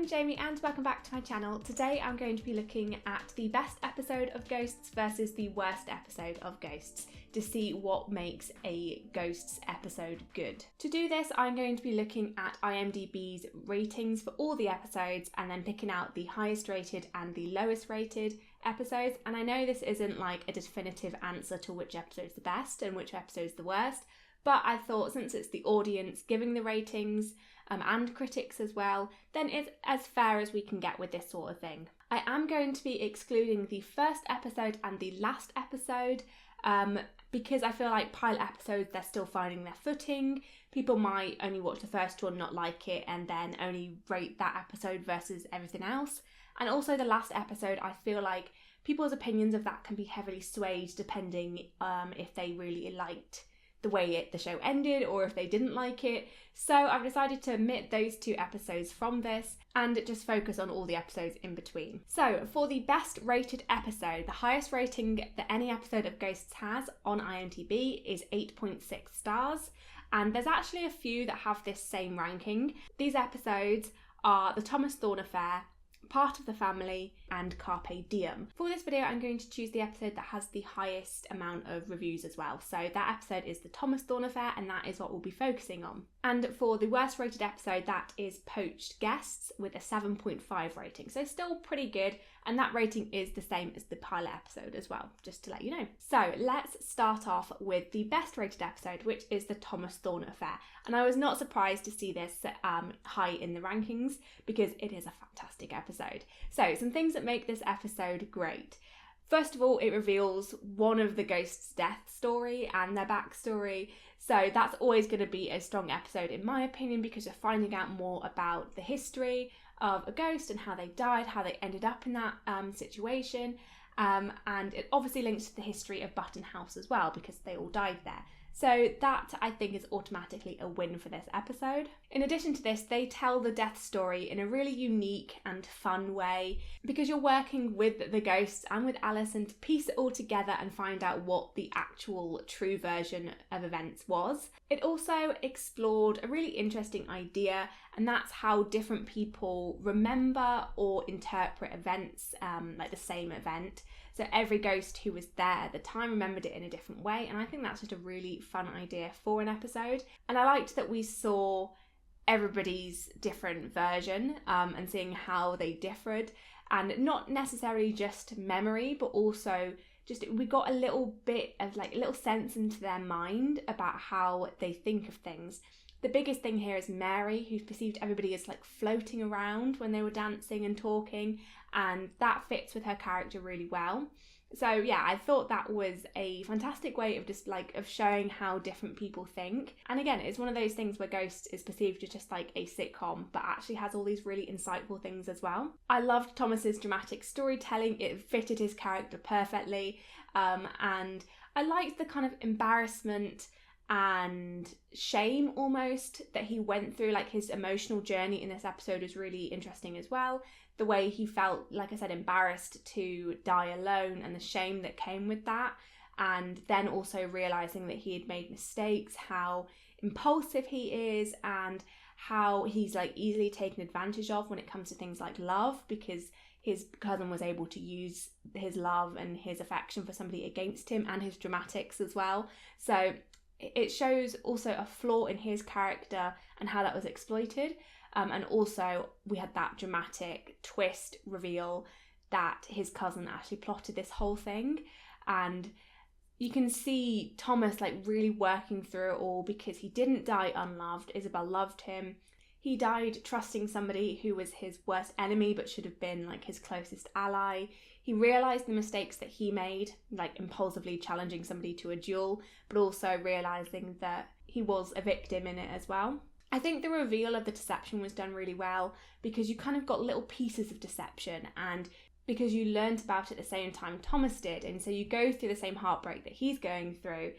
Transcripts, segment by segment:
I'm Jamie and welcome back to my channel. Today I'm going to be looking at the best episode of Ghosts versus the worst episode of Ghosts to see what makes a Ghosts episode good. To do this, I'm going to be looking at IMDb's ratings for all the episodes and then picking out the highest rated and the lowest rated episodes. And I know this isn't like a definitive answer to which episode is the best and which episode is the worst, but I thought since it's the audience giving the ratings and critics as well, then it's as fair as we can get with this sort of thing. I am going to be excluding the first episode and the last episode because I feel like pilot episodes, they're still finding their footing. People might only watch the first one, not like it, and then only rate that episode versus everything else. And also the last episode, I feel like people's opinions of that can be heavily swayed depending if they really liked the way the show ended or if they didn't like it. So I've decided to omit those two episodes from this and just focus on all the episodes in between. So for the best rated episode, the highest rating that any episode of Ghosts has on IMDb is 8.6 stars, and there's actually a few that have this same ranking. These episodes are The Thomas Thorne Affair, Part of the Family, and Carpe Diem. For this video, I'm going to choose the episode that has the highest amount of reviews as well. So that episode is the Thomas Thorne Affair, and that is what we'll be focusing on. And for the worst rated episode, that is Poached Guests with a 7.5 rating. So still pretty good, and that rating is the same as the pilot episode as well, just to let you know. So let's start off with the best rated episode, which is the Thomas Thorne Affair. And I was not surprised to see this high in the rankings because it is a fantastic episode. So some things that make this episode great. First of all, it reveals one of the ghosts' death story and their backstory. So that's always going to be a strong episode in my opinion because you're finding out more about the history of a ghost and how they died, how they ended up in that situation. And it obviously links to the history of Button House as well because they all died there. So that, I think, is automatically a win for this episode. In addition to this, they tell the death story in a really unique and fun way because you're working with the ghosts and with Alison to piece it all together and find out what the actual true version of events was. It also explored a really interesting idea, and that's how different people remember or interpret events, like the same event. So every ghost who was there at the time remembered it in a different way, and I think that's just a really fun idea for an episode. And I liked that we saw everybody's different version and seeing how they differed, and not necessarily just memory, but also just we got a little bit of like a little sense into their mind about how they think of things. The biggest thing here is Mary, who perceived everybody as like floating around when they were dancing and talking, and that fits with her character really well. So yeah, I thought that was a fantastic way of just like of showing how different people think. And again, it's one of those things where Ghosts is perceived as just like a sitcom, but actually has all these really insightful things as well. I loved Thomas's dramatic storytelling. It fitted his character perfectly. And I liked the kind of embarrassment and shame almost that he went through. Like his emotional journey in this episode is really interesting as well. The way he felt, like I said, embarrassed to die alone and the shame that came with that, and then also realising that he had made mistakes, how impulsive he is and how he's like easily taken advantage of when it comes to things like love, because his cousin was able to use his love and his affection for somebody against him, and his dramatics as well. So it shows also a flaw in his character and how that was exploited. And also we had that dramatic twist reveal that his cousin actually plotted this whole thing. And you can see Thomas like really working through it all because he didn't die unloved. Isabel loved him. He died trusting somebody who was his worst enemy but should have been like his closest ally. He realised the mistakes that he made, like impulsively challenging somebody to a duel, but also realising that he was a victim in it as well. I think the reveal of the deception was done really well because you kind of got little pieces of deception, and because you learned about it at the same time Thomas did, and so you go through the same heartbreak that he's going through.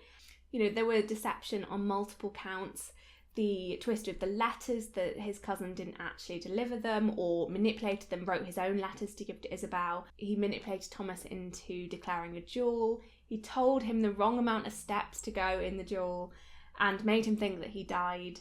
You know, there were deception on multiple counts. The twist of the letters, that his cousin didn't actually deliver them or manipulated them, wrote his own letters to give to Isabel. He manipulated Thomas into declaring a duel. He told him the wrong amount of steps to go in the duel and made him think that he died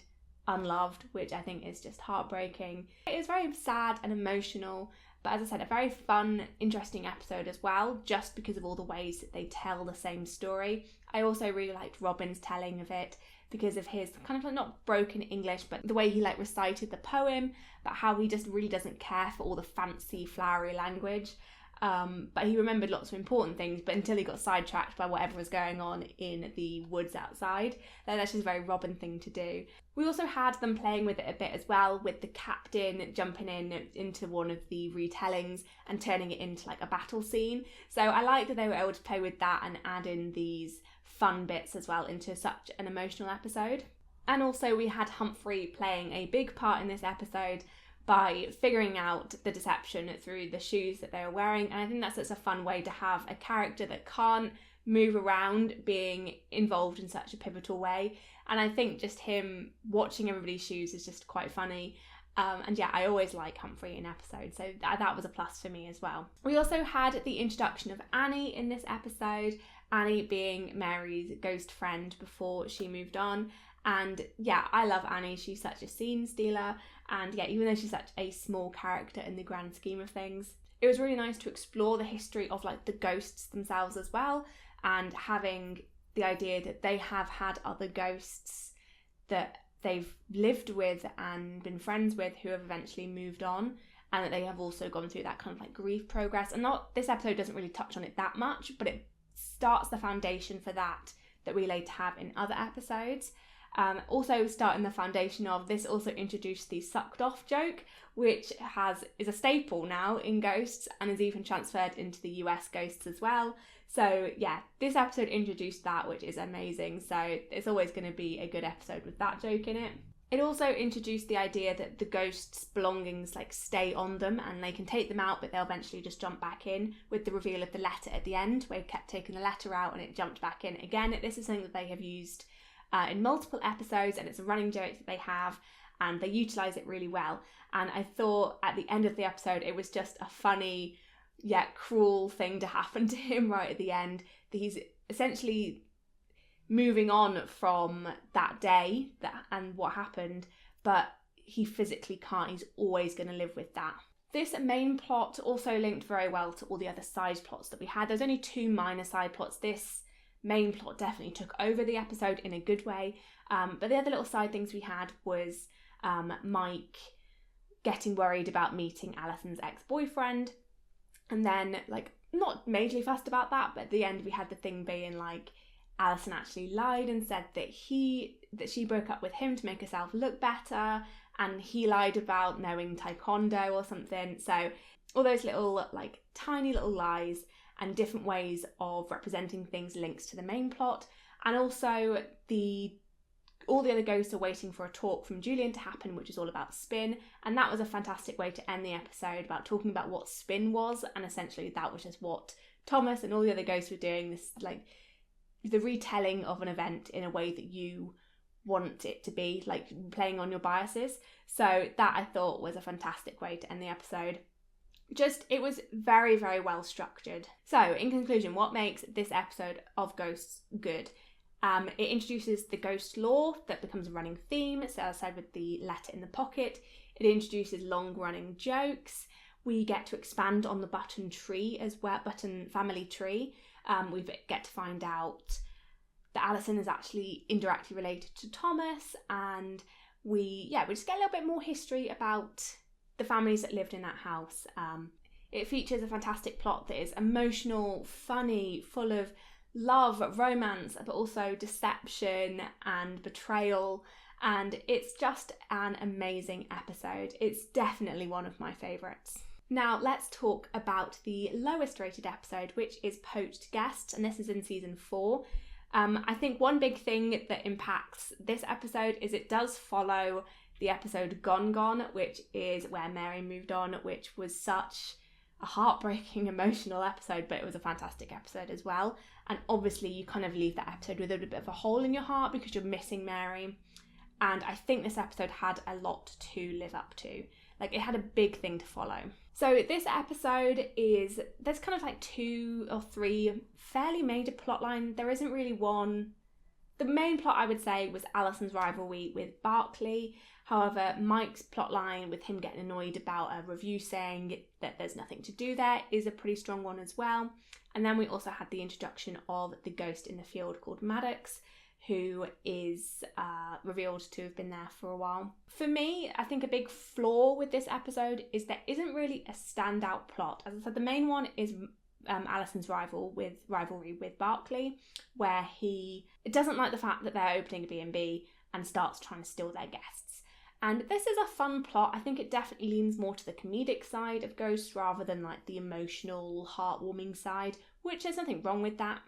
unloved, which I think is just heartbreaking. It is very sad and emotional, but as I said, a very fun, interesting episode as well, just because of all the ways that they tell the same story. I also really liked Robin's telling of it because of his kind of like not broken English, but the way he like recited the poem, but how he just really doesn't care for all the fancy, flowery language. But he remembered lots of important things, but until he got sidetracked by whatever was going on in the woods outside. That's just a very Robin thing to do. We also had them playing with it a bit as well, with the captain jumping into one of the retellings and turning it into like a battle scene. So I like that they were able to play with that and add in these fun bits as well into such an emotional episode. And also we had Humphry playing a big part in this episode by figuring out the deception through the shoes that they were wearing. And I think that's such a fun way to have a character that can't move around being involved in such a pivotal way. And I think just him watching everybody's shoes is just quite funny. And yeah, I always like Humphry in episodes, so that was a plus for me as well. We also had the introduction of Annie in this episode, Annie being Mary's ghost friend before she moved on. And yeah, I love Annie. She's such a scene stealer. And yeah, even though she's such a small character in the grand scheme of things, it was really nice to explore the history of like the ghosts themselves as well, and having the idea that they have had other ghosts that they've lived with and been friends with who have eventually moved on, and that they have also gone through that kind of like grief progress. And this episode doesn't really touch on it that much, but it starts the foundation for that we later have in other episodes. Also starting the foundation of this also introduced the sucked off joke, which is a staple now in Ghosts and is even transferred into the US Ghosts as well. So yeah, this episode introduced that, which is amazing. So it's always going to be a good episode with that joke in it. It also introduced the idea that the ghosts' belongings like stay on them and they can take them out, but they'll eventually just jump back in, with the reveal of the letter at the end where he kept taking the letter out and it jumped back in. Again, this is something that they have used in multiple episodes, and it's a running joke that they have, and they utilise it really well. And I thought at the end of the episode it was just a funny yet cruel thing to happen to him right at the end, that he's essentially moving on from that day and what happened, but he physically can't. He's always going to live with that. This main plot also linked very well to all the other side plots that we had. There's only 2 minor side plots. This main plot definitely took over the episode in a good way, but the other little side things we had was Mike getting worried about meeting Alison's ex-boyfriend, and then like not majorly fussed about that, but at the end we had the thing being like Alison actually lied and said that she broke up with him to make herself look better, and he lied about knowing taekwondo or something. So all those little like tiny little lies and different ways of representing things links to the main plot. And also all the other ghosts are waiting for a talk from Julian to happen, which is all about spin, and that was a fantastic way to end the episode, about talking about what spin was, and essentially that was just what Thomas and all the other ghosts were doing, this like the retelling of an event in a way that you want it to be, like playing on your biases. So that I thought was a fantastic way to end the episode. It was very, very well structured. So, in conclusion, what makes this episode of Ghosts good? It introduces the ghost lore that becomes a running theme, so as I said with the letter in the pocket. It introduces long-running jokes. We get to expand on the Button tree as well, Button family tree. We get to find out that Alison is actually indirectly related to Thomas, and we just get a little bit more history about the families that lived in that house. It features a fantastic plot that is emotional, funny, full of love, romance, but also deception and betrayal, and it's just an amazing episode. It's definitely one of my favourites. Now let's talk about the lowest rated episode, which is Poached Guests, and this is in season 4. I think one big thing that impacts this episode is it does follow the episode Gone Gone, which is where Mary moved on, which was such a heartbreaking, emotional episode, but it was a fantastic episode as well. And obviously you kind of leave that episode with a bit of a hole in your heart because you're missing Mary. And I think this episode had a lot to live up to. Like, it had a big thing to follow. So this episode there's kind of like 2 or 3 fairly major plot lines. There isn't really one. The main plot, I would say, was Alison's rivalry with Barclay. However, Mike's plotline with him getting annoyed about a review saying that there's nothing to do there is a pretty strong one as well. And then we also had the introduction of the ghost in the field called Maddox, who is revealed to have been there for a while. For me, I think a big flaw with this episode is there isn't really a standout plot. As I said, the main one is Alison's rivalry with Barclay, where he doesn't like the fact that they're opening a B&B and starts trying to steal their guests. And this is a fun plot. I think it definitely leans more to the comedic side of Ghosts rather than like the emotional, heartwarming side, which there's nothing wrong with that.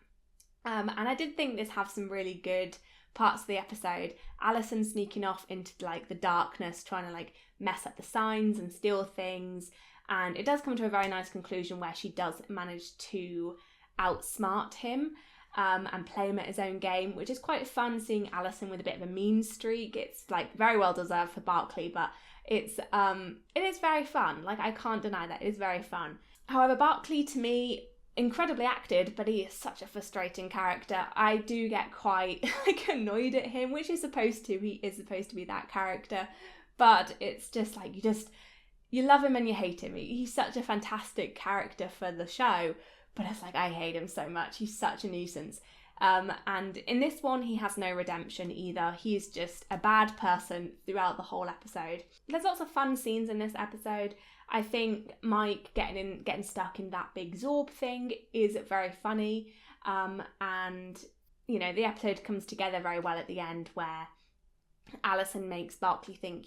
And I did think this have some really good parts of the episode. Alison sneaking off into like the darkness, trying to like mess up the signs and steal things. And it does come to a very nice conclusion where she does manage to outsmart him and play him at his own game, which is quite fun seeing Alison with a bit of a mean streak. It's like very well deserved for Barclay, but it is very fun. Like, I can't deny that. It is very fun. However, Barclay, to me, incredibly acted, but he is such a frustrating character. I do get quite like annoyed at him, which is supposed to. He is supposed to be that character, but it's just like you love him and you hate him. He's such a fantastic character for the show, but it's like I hate him so much. He's such a nuisance. And in this one, he has no redemption either. He's just a bad person throughout the whole episode. There's lots of fun scenes in this episode. I think Mike getting stuck in that big Zorb thing is very funny. And, you know, the episode comes together very well at the end where Alison makes Barclay think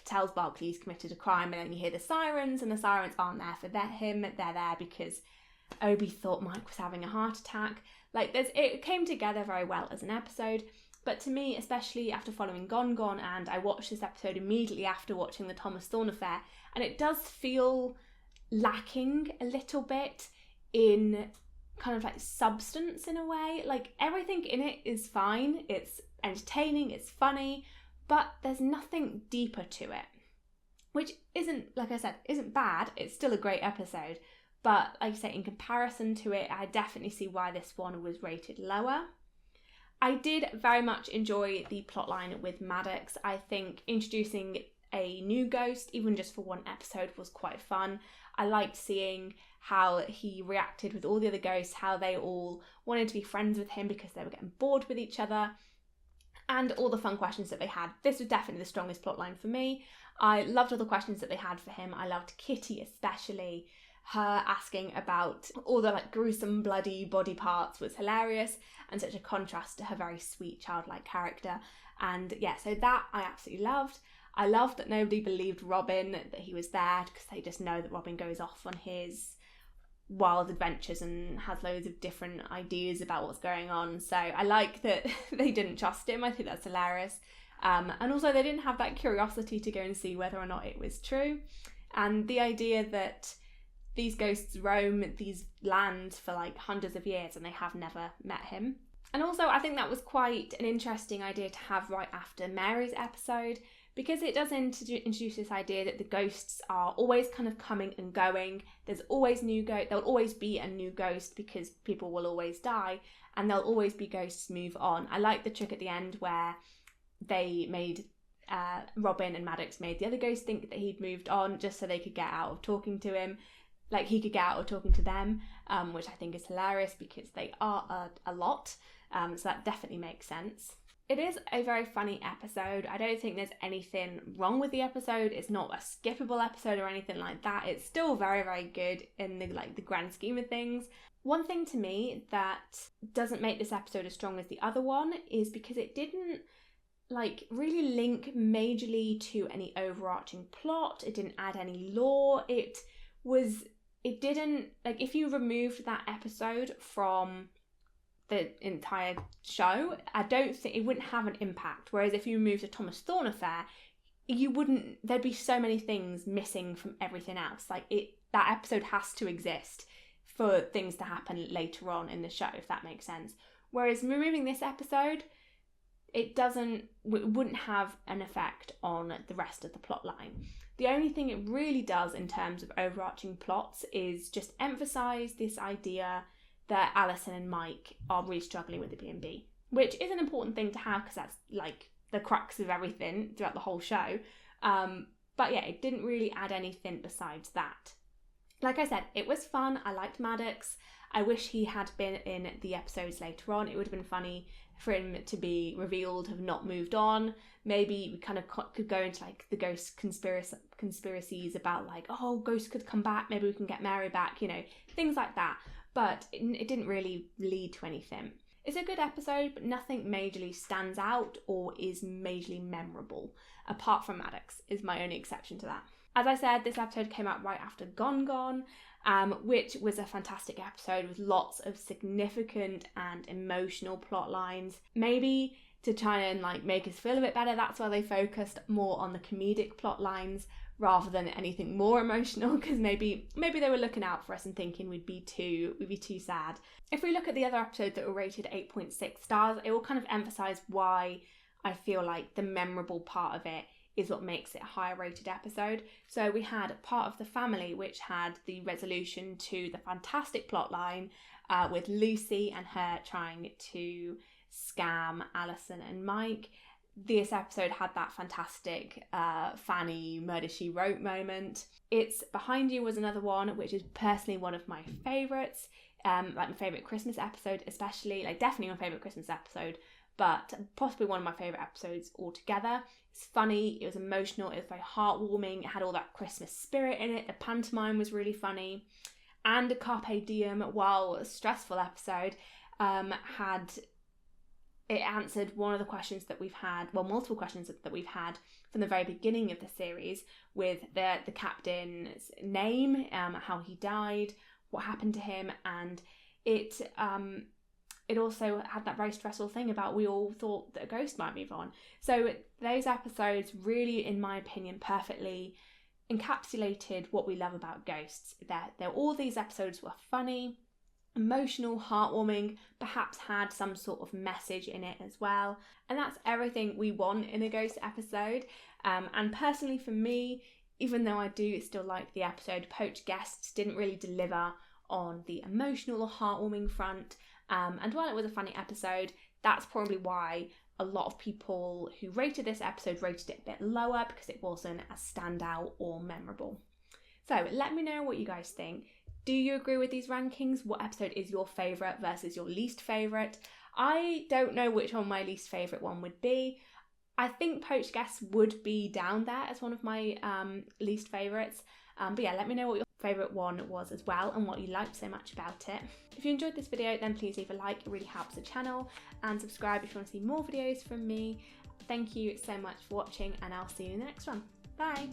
tells Barclay he's committed a crime, and then you hear the sirens, and the sirens aren't there for him. They're there because Obi thought Mike was having a heart attack. Like, it came together very well as an episode. But to me, especially after following Gone Gone, and I watched this episode immediately after watching the Thomas Thorne affair, and it does feel lacking a little bit in kind of like substance in a way. Like, everything in it is fine, it's entertaining, it's funny, but there's nothing deeper to it. Which isn't, like I said, isn't bad, it's still a great episode. But like I say, in comparison to it, I definitely see why this one was rated lower. I did very much enjoy the plotline with Maddox. I think introducing a new ghost, even just for one episode, was quite fun. I liked seeing how he reacted with all the other ghosts, how they all wanted to be friends with him because they were getting bored with each other, and all the fun questions that they had. This was definitely the strongest plotline for me. I loved all the questions that they had for him. I loved Kitty especially. Her asking about all the like gruesome bloody body parts was hilarious and such a contrast to her very sweet childlike character. And yeah, so that I absolutely loved. I loved that nobody believed Robin, that he was there, because they just know that Robin goes off on his wild adventures and has loads of different ideas about what's going on. So I like that they didn't trust him. I think that's hilarious. And also they didn't have that curiosity to go and see whether or not it was true. And the idea that these ghosts roam these lands for like hundreds of years and they have never met him. And also I think that was quite an interesting idea to have right after Mary's episode, because it does introduce this idea that the ghosts are always kind of coming and going. There's always there'll always be a new ghost because people will always die, and there'll always be ghosts move on. I like the trick at the end where they made Robin and Maddox made the other ghost think that he'd moved on just so they could get out of talking to him. Like, he could get out of talking to them, which I think is hilarious because they are a lot. So that definitely makes sense. It is a very funny episode. I don't think there's anything wrong with the episode. It's not a skippable episode or anything like that. It's still very, very good in the grand scheme of things. One thing to me that doesn't make this episode as strong as the other one is because it didn't really link majorly to any overarching plot. It didn't add any lore. It didn't, if you removed that episode from the entire show, I don't think it wouldn't have an impact. Whereas if you removed the Thomas Thorne affair, there'd be so many things missing from everything else. That episode has to exist for things to happen later on in the show, if that makes sense. Whereas removing this episode, it wouldn't have an effect on the rest of the plot line. The only thing it really does in terms of overarching plots is just emphasise this idea that Alison and Mike are really struggling with the B&B. which is an important thing to have because that's like the crux of everything throughout the whole show. But yeah, it didn't really add anything besides that. Like I said, it was fun. I liked Maddox. I wish he had been in the episodes later on. It would have been funny for him to be revealed, have not moved on. Maybe we kind of could go into like the ghost conspiracies about like, oh, ghosts could come back. Maybe we can get Mary back, you know, things like that. But it didn't really lead to anything. It's a good episode, but nothing majorly stands out or is majorly memorable, apart from Maddox is my only exception to that. As I said, this episode came out right after Gone Gone, which was a fantastic episode with lots of significant and emotional plot lines. Maybe to try and like make us feel a bit better, that's why they focused more on the comedic plot lines rather than anything more emotional, because maybe they were looking out for us and thinking we'd be too sad. If we look at the other episodes that were rated 8.6 stars, it will kind of emphasise why I feel like the memorable part of it is what makes it a higher rated episode. So we had Part of the Family, which had the resolution to the fantastic plot line with Lucy and her trying to scam Alison and Mike. This episode had that fantastic Fanny Murder She Wrote moment. It's Behind You was another one, which is personally one of my favourites. Like my favourite Christmas episode especially, like definitely my favourite Christmas episode, but possibly one of my favourite episodes altogether. It's funny, it was emotional, it was very heartwarming, it had all that Christmas spirit in it, the pantomime was really funny, and a Carpe Diem, while a stressful episode, it answered one of the questions that we've had, well, multiple questions that we've had from the very beginning of the series, with the captain's name, how he died, what happened to him, and it also had that very stressful thing about we all thought that a ghost might move on. So those episodes really, in my opinion, perfectly encapsulated what we love about ghosts. All these episodes were funny, emotional, heartwarming, perhaps had some sort of message in it as well. And that's everything we want in a ghost episode. And personally for me, even though I do still like the episode, Poached Guests didn't really deliver on the emotional or heartwarming front. And while it was a funny episode, that's probably why a lot of people who rated this episode rated it a bit lower, because it wasn't as standout or memorable. So let me know what you guys think. Do you agree with these rankings? What episode is your favourite versus your least favourite? I don't know which one my least favourite one would be. I think Poached Guests would be down there as one of my least favourites. But yeah, let me know what your favourite one was as well and what you liked so much about it. If you enjoyed this video, then please leave a like, it really helps the channel, and subscribe if you want to see more videos from me. Thank you so much for watching, and I'll see you in the next one. Bye!